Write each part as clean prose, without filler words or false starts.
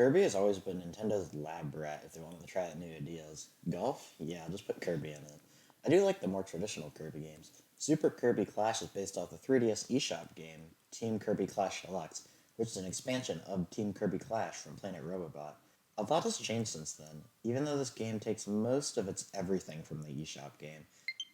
Kirby has always been Nintendo's lab rat if they wanted to try out new ideas. Golf? Yeah, just put Kirby in it. I do like the more traditional Kirby games. Super Kirby Clash is based off the 3DS eShop game, Team Kirby Clash Deluxe, which is an expansion of Team Kirby Clash from Planet Robobot. A lot has changed since then. Even though this game takes most of its everything from the eShop game,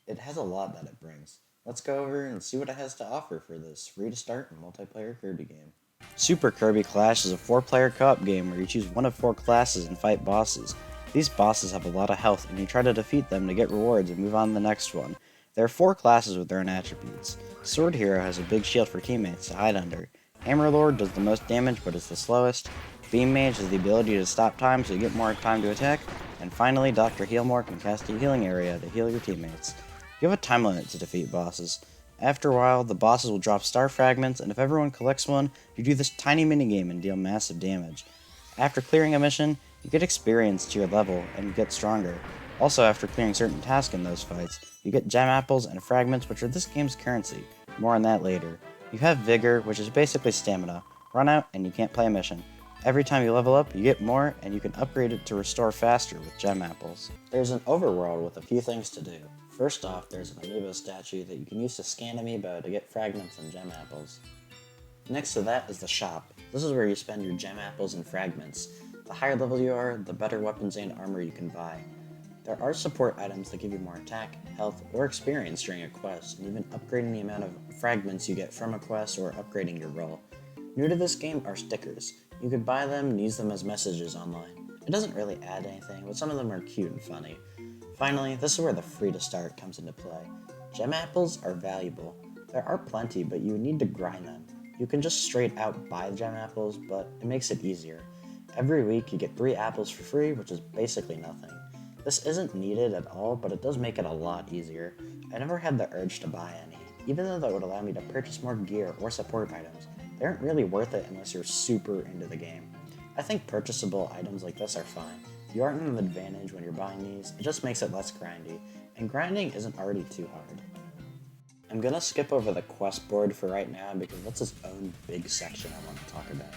it has a lot that it brings. Let's go over and see what it has to offer for this free-to-start multiplayer Kirby game. Super Kirby Clash is a 4-player co-op game where you choose one of 4 classes and fight bosses. These bosses have a lot of health, and you try to defeat them to get rewards and move on to the next one. There are 4 classes with their own attributes. Sword Hero has a big shield for teammates to hide under. Hammer Lord does the most damage but is the slowest. Beam Mage has the ability to stop time so you get more time to attack. And finally, Dr. Healmore can cast a healing area to heal your teammates. You have a time limit to defeat bosses. After a while, the bosses will drop star fragments, and if everyone collects one, you do this tiny minigame and deal massive damage. After clearing a mission, you get experience to your level, and you get stronger. Also, after clearing certain tasks in those fights, you get gem apples and fragments, which are this game's currency. More on that later. You have Vigor, which is basically stamina. Run out, and you can't play a mission. Every time you level up, you get more, and you can upgrade it to restore faster with gem apples. There's an overworld with a few things to do. First off, there's an amiibo statue that you can use to scan amiibo to get fragments and gem apples. Next to that is the shop. This is where you spend your gem apples and fragments. The higher level you are, the better weapons and armor you can buy. There are support items that give you more attack, health, or experience during a quest, and even upgrading the amount of fragments you get from a quest or upgrading your role. New to this game are stickers. You could buy them and use them as messages online. It doesn't really add anything, but some of them are cute and funny. Finally, this is where the free-to-start comes into play. Gem apples are valuable. There are plenty, but you need to grind them. You can just straight out buy gem apples, but it makes it easier. Every week you get 3 apples for free, which is basically nothing. This isn't needed at all, but it does make it a lot easier. I never had the urge to buy any, even though that would allow me to purchase more gear or support items. They aren't really worth it unless you're super into the game. I think purchasable items like this are fine. You aren't in an advantage when you're buying these, it just makes it less grindy, and grinding isn't already too hard. I'm gonna skip over the quest board for right now because that's its own big section I want to talk about.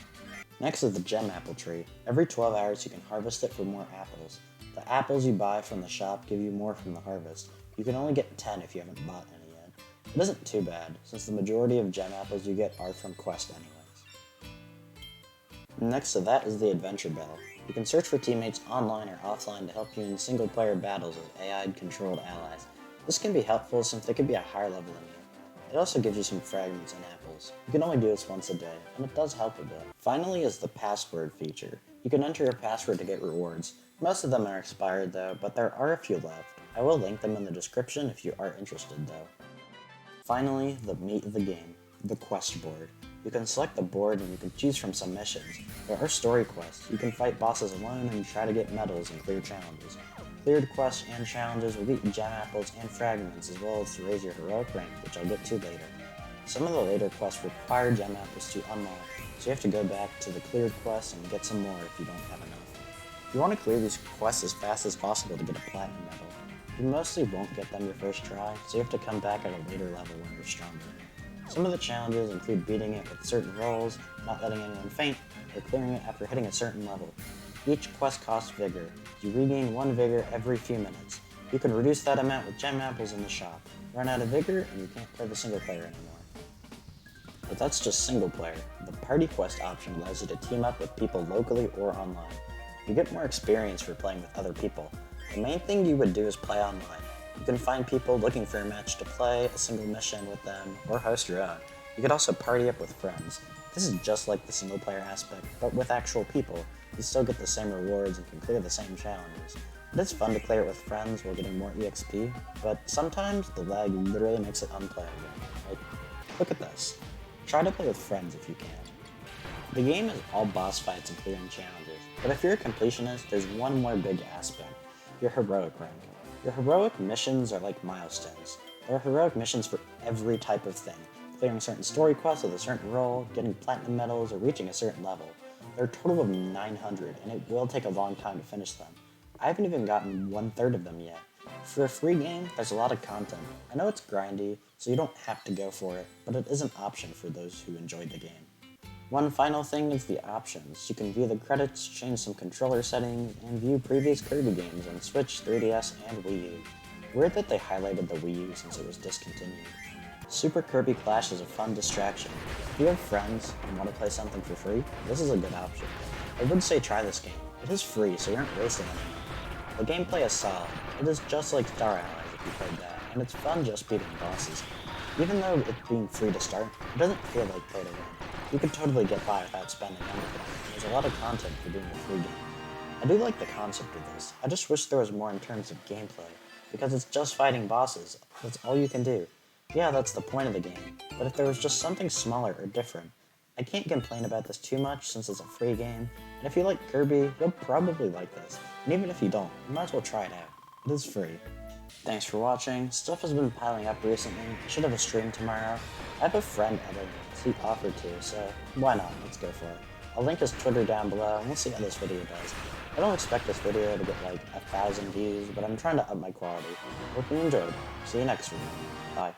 Next is the gem apple tree. Every 12 hours you can harvest it for more apples. The apples you buy from the shop give you more from the harvest. You can only get 10 if you haven't bought any yet. It isn't too bad, since the majority of gem apples you get are from quest anyways. Next to that is the adventure bell. You can search for teammates online or offline to help you in single-player battles with AI-controlled allies. This can be helpful since they could be a higher level than you. It also gives you some fragments and apples. You can only do this once a day, and it does help a bit. Finally is the password feature. You can enter your password to get rewards. Most of them are expired though, but there are a few left. I will link them in the description if you are interested though. Finally, the meat of the game, the quest board. You can select the board and you can choose from some missions. There are story quests. You can fight bosses alone and try to get medals and clear challenges. Cleared quests and challenges will get you gem apples and fragments as well as to raise your heroic rank, which I'll get to later. Some of the later quests require gem apples to unlock, so you have to go back to the cleared quests and get some more if you don't have enough. You want to clear these quests as fast as possible to get a platinum medal. You mostly won't get them your first try, so you have to come back at a later level when you're stronger. Some of the challenges include beating it with certain rolls, not letting anyone faint, or clearing it after hitting a certain level. Each quest costs vigor. You regain 1 vigor every few minutes. You can reduce that amount with gem apples in the shop. Run out of vigor and you can't play the single player anymore. But that's just single player. The party quest option allows you to team up with people locally or online. You get more experience for playing with other people. The main thing you would do is play online. You can find people looking for a match to play a single mission with them, or host your own. You could also party up with friends. This is just like the single player aspect, but with actual people. You still get the same rewards and can clear the same challenges. It is fun to clear it with friends while getting more EXP, but sometimes the lag literally makes it unplayable. Like, look at this. Try to play with friends if you can. The game is all boss fights and clearing challenges, but if you're a completionist, there's one more big aspect, your heroic rank. Your heroic missions are like milestones. There are heroic missions for every type of thing, clearing certain story quests with a certain role, getting platinum medals, or reaching a certain level. There are a total of 900, and it will take a long time to finish them. I haven't even gotten 1/3 of them yet. For a free game, there's a lot of content. I know it's grindy, so you don't have to go for it, but it is an option for those who enjoyed the game. One final thing is the options. You can view the credits, change some controller settings, and view previous Kirby games on Switch, 3DS, and Wii U. Weird that they highlighted the Wii U since it was discontinued. Super Kirby Clash is a fun distraction. If you have friends and want to play something for free, this is a good option. I would say try this game. It is free, so you aren't wasting any money. The gameplay is solid. It is just like Star Allies if you played that, and it's fun just beating bosses. Even though it being free to start, it doesn't feel like pay to win. You can totally get by without spending anything, and there's a lot of content for being a free game. I do like the concept of this. I just wish there was more in terms of gameplay, because it's just fighting bosses. That's all you can do. Yeah, that's the point of the game, but if there was just something smaller or different. I can't complain about this too much since it's a free game, and if you like Kirby, you'll probably like this. And even if you don't, you might as well try it out. It is free. Thanks for watching. Stuff has been piling up recently. I should have a stream tomorrow. I have a friend editing it. He offered to, so why not? Let's go for it. I'll link his Twitter down below, and we'll see how this video does. I don't expect this video to get like 1,000 views, but I'm trying to up my quality. Hope you enjoyed. See you next week. Bye.